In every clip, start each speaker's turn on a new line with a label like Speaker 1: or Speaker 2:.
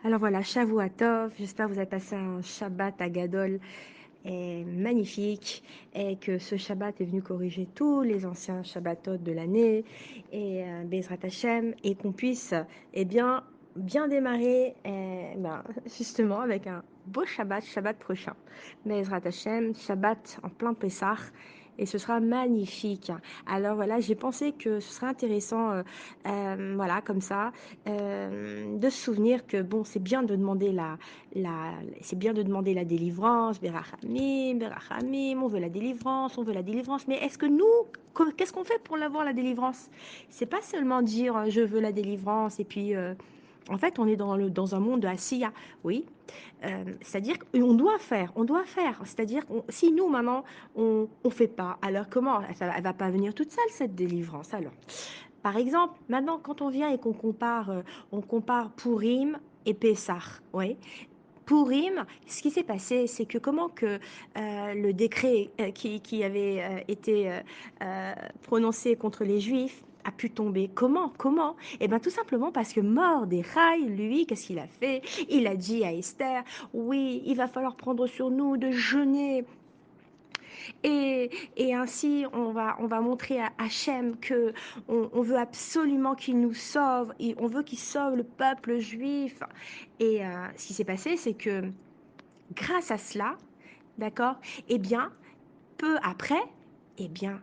Speaker 1: Alors voilà, Shavua Tov, j'espère que vous avez passé un Shabbat à Gadol magnifique et que ce Shabbat est venu corriger tous les anciens Shabbatot de l'année et Bezrat Hashem et qu'on puisse bien démarrer justement avec un beau Shabbat prochain. Bezrat Hashem, Shabbat en plein Pessah et ce sera magnifique. Alors voilà, j'ai pensé que ce serait intéressant, voilà, comme ça, de se souvenir que bon, c'est bien de demander c'est bien de demander la délivrance, Berachamim, Berachamim, on veut la délivrance, mais est-ce que nous, qu'est-ce qu'on fait pour l'avoir la délivrance? C'est pas seulement dire je veux la délivrance et puis en fait, on est dans un monde de Asiya, oui. C'est-à-dire on doit faire. C'est-à-dire que si nous, maintenant, on fait pas, alors comment? Elle va pas venir toute seule, cette délivrance, alors. Par exemple, maintenant, quand on vient et on compare Purim et Pessah, oui. Purim, ce qui s'est passé, c'est que comment que le décret qui avait été prononcé contre les Juifs a pu tomber. Comment? Eh bien, tout simplement parce que Mordechai, lui, qu'est-ce qu'il a fait? Il a dit à Esther, oui, il va falloir prendre sur nous de jeûner et ainsi, on va montrer à Hachem que on veut absolument qu'il nous sauve, et on veut qu'il sauve le peuple juif. Et ce qui s'est passé, c'est que grâce à cela, d'accord, eh bien, peu après, eh bien,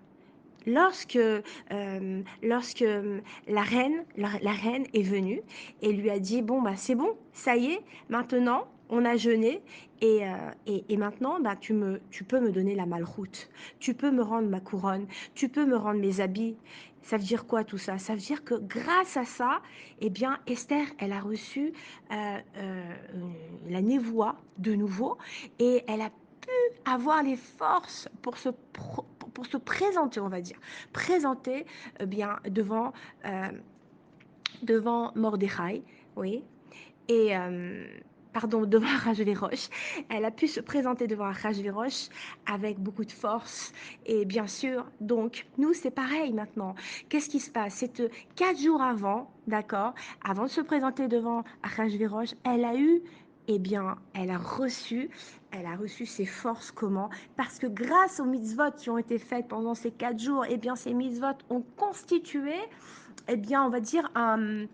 Speaker 1: lorsque la reine est venue et lui a dit, bon, bah, c'est bon, ça y est, maintenant, on a jeûné et maintenant, bah, tu peux me donner la malroute, tu peux me rendre ma couronne, tu peux me rendre mes habits. Ça veut dire quoi tout ça? Ça veut dire que grâce à ça, eh bien, Esther, elle a reçu la névoie de nouveau et elle a avoir les forces pour se présenter, on va dire, présenter bien euh, devant Mordechai, oui, et pardon, devant Achashverosh. Elle a pu se présenter devant Achashverosh avec beaucoup de force. Et bien sûr, donc, nous, c'est pareil maintenant. Qu'est-ce qui se passe? C'est 4 jours avant, d'accord, avant de se présenter devant Achashverosh, elle a eu, eh bien, elle a reçu ses forces comment? Parce que grâce aux mitzvot qui ont été faites pendant ces 4 jours, eh bien, ces mitzvot ont constitué, eh bien, on va dire, un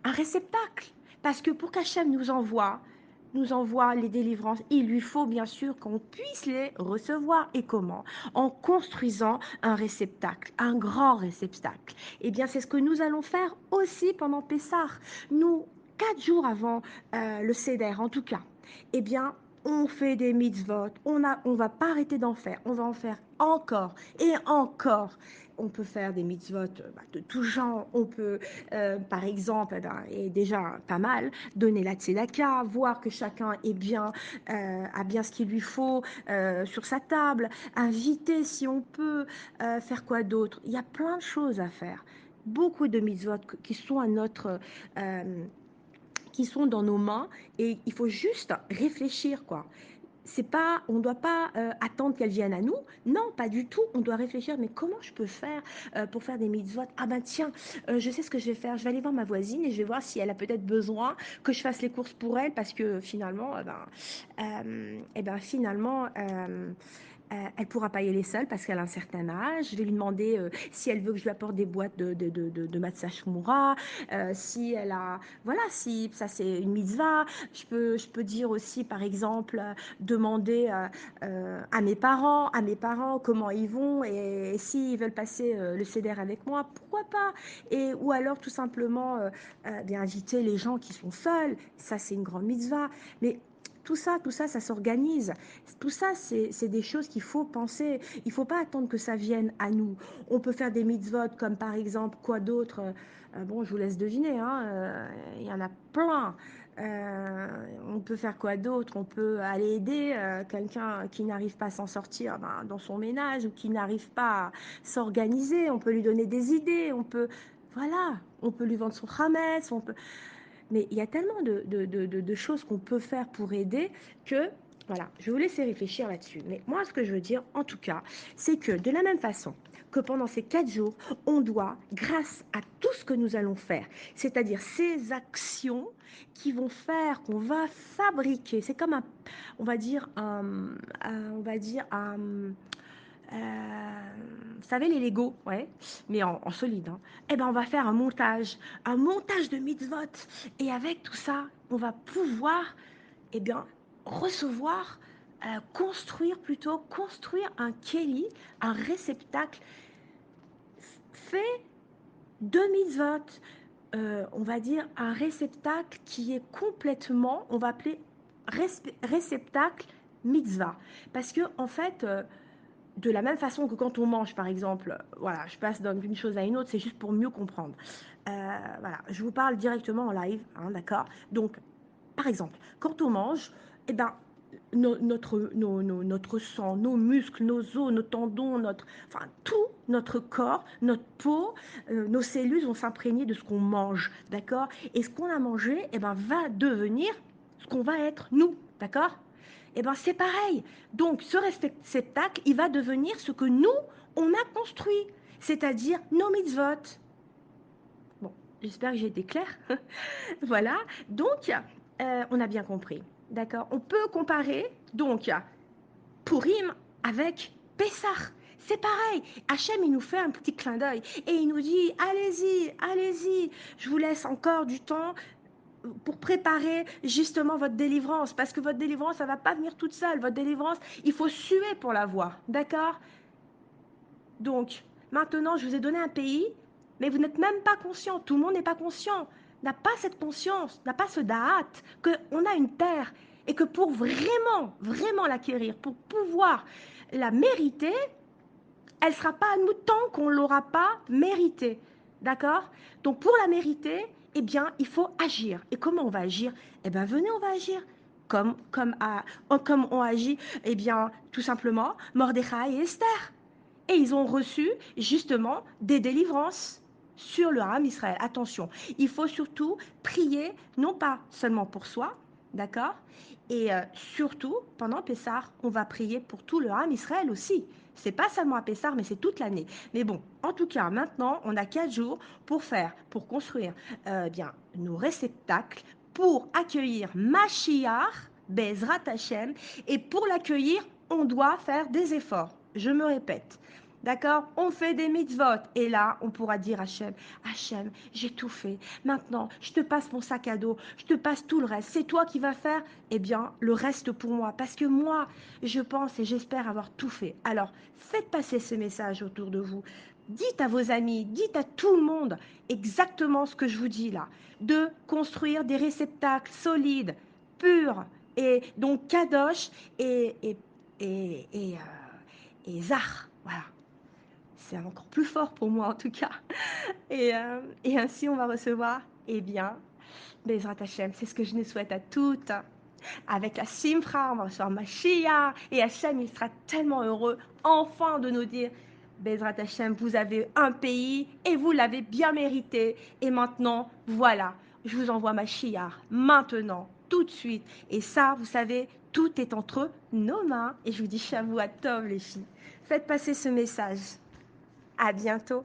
Speaker 1: réceptacle. Parce que pour qu'Hachem nous envoie les délivrances, il lui faut bien sûr qu'on puisse les recevoir. Et comment? En construisant un réceptacle, un grand réceptacle. Et bien, c'est ce que nous allons faire aussi pendant Pessah. Nous, 4 jours avant le Seder, en tout cas, eh bien, on fait des mitzvot, on va pas arrêter d'en faire, on va en faire encore et encore. On peut faire des mitzvot de tout genre, on peut par exemple, est déjà pas mal, donner la tzedaka, voir que chacun a bien ce qu'il lui faut sur sa table, inviter si on peut, faire quoi d'autre. Il y a plein de choses à faire. Beaucoup de mitzvot qui sont qui sont dans nos mains et il faut juste réfléchir quoi. C'est pas, on ne doit pas attendre qu'elles viennent à nous. Non, pas du tout. On doit réfléchir, mais comment je peux faire pour faire des mitzvot? Ah ben tiens, je sais ce que je vais faire. Je vais aller voir ma voisine et je vais voir si elle a peut-être besoin que je fasse les courses pour elle parce que finalement, finalement, elle pourra pas y aller seule parce qu'elle a un certain âge. Je vais lui demander si elle veut que je lui apporte des boîtes de matzah shmura, si elle a, voilà, si ça c'est une mitzvah. Je peux dire aussi, par exemple, demander à mes parents comment ils vont et s'ils veulent passer le CDR avec moi, pourquoi pas? Et ou alors tout simplement bien inviter les gens qui sont seuls. Ça c'est une grande mitzvah. Mais ça s'organise. Tout ça, c'est des choses qu'il faut penser. Il ne faut pas attendre que ça vienne à nous. On peut faire des mitzvot comme par exemple, quoi d'autre bon, je vous laisse deviner, hein, il y en a plein. On peut faire quoi d'autre? On peut aller aider quelqu'un qui n'arrive pas à s'en sortir dans son ménage ou qui n'arrive pas à s'organiser. On peut lui donner des idées. Voilà, on peut lui vendre son hametz. Mais il y a tellement de choses qu'on peut faire pour aider que, voilà, je vais vous laisser réfléchir là-dessus. Mais moi, ce que je veux dire, en tout cas, c'est que de la même façon que pendant ces 4 jours, on doit, grâce à tout ce que nous allons faire, c'est-à-dire ces actions qui vont faire qu'on va fabriquer, c'est comme un, on va dire, vous savez, les Lego, ouais, mais en solide. Hein. Eh ben, on va faire un montage de mitzvot. Et avec tout ça, on va pouvoir, eh bien, recevoir, construire un keli, un réceptacle fait de mitzvot. On va dire un réceptacle qui est complètement, on va appeler réceptacle mitzvah. Parce que, en fait, de la même façon que quand on mange, par exemple, voilà, je passe d'une chose à une autre, c'est juste pour mieux comprendre. Voilà, je vous parle directement en live, hein, d'accord. Donc, par exemple, quand on mange, eh ben, notre sang, nos muscles, nos os, nos tendons, enfin, tout notre corps, notre peau, nos cellules vont s'imprégner de ce qu'on mange, d'accord. Et ce qu'on a mangé, eh ben, va devenir ce qu'on va être, nous, d'accord. Eh ben, c'est pareil. Donc, ce réceptacle, il va devenir ce que nous, on a construit, c'est-à-dire nos mitzvot. Bon, j'espère que j'ai été claire. Voilà. Donc, on a bien compris. D'accord. On peut comparer, donc, Purim avec Pessah. C'est pareil. Hachem, il nous fait un petit clin d'œil et il nous dit, allez-y, allez-y, je vous laisse encore du temps pour préparer justement votre délivrance, parce que votre délivrance, ça ne va pas venir toute seule. Votre délivrance, il faut suer pour l'avoir, d'accord. Donc, maintenant, je vous ai donné un pays, mais vous n'êtes même pas conscient, tout le monde n'est pas conscient, n'a pas cette conscience, n'a pas ce da'at, qu'on a une terre, et que pour vraiment, vraiment l'acquérir, pour pouvoir la mériter, elle ne sera pas à nous tant qu'on ne l'aura pas méritée. D'accord. Donc pour la mériter, eh bien, il faut agir. Et comment on va agir? Eh bien, venez, on va agir. Comme ont agi, eh bien, tout simplement, Mordechai et Esther. Et ils ont reçu justement des délivrances sur le Ham Israël. Attention, il faut surtout prier, non pas seulement pour soi, d'accord. Et surtout, pendant Pessah, on va prier pour tout le Ham Israël aussi. C'est pas seulement à Pessah, mais c'est toute l'année. Mais bon, en tout cas, maintenant, on a 4 jours pour construire bien nos réceptacles, pour accueillir Mashiach, Bezrat Hashem, et pour l'accueillir, on doit faire des efforts. Je me répète. D'accord. On fait des mitzvot. Et là, on pourra dire à Hachem, Hachem, j'ai tout fait. Maintenant, je te passe mon sac à dos. Je te passe tout le reste. C'est toi qui vas faire, eh bien, le reste pour moi. Parce que moi, je pense et j'espère avoir tout fait. Alors, faites passer ce message autour de vous. Dites à vos amis, dites à tout le monde exactement ce que je vous dis là. De construire des réceptacles solides, purs, et donc kadosh et zar. Voilà. C'est encore plus fort pour moi en tout cas. Et ainsi, on va recevoir, eh bien, Bezrat Hashem. C'est ce que je nous souhaite à toutes. Avec la Simcha, on va recevoir Mashiach. Et Hashem, il sera tellement heureux, enfin, de nous dire, Bezrat Hashem, vous avez un pays et vous l'avez bien mérité. Et maintenant, voilà, je vous envoie Mashiach, maintenant, tout de suite. Et ça, vous savez, tout est entre nos mains. Et je vous dis Shavua Tov, les filles. Faites passer ce message. À bientôt.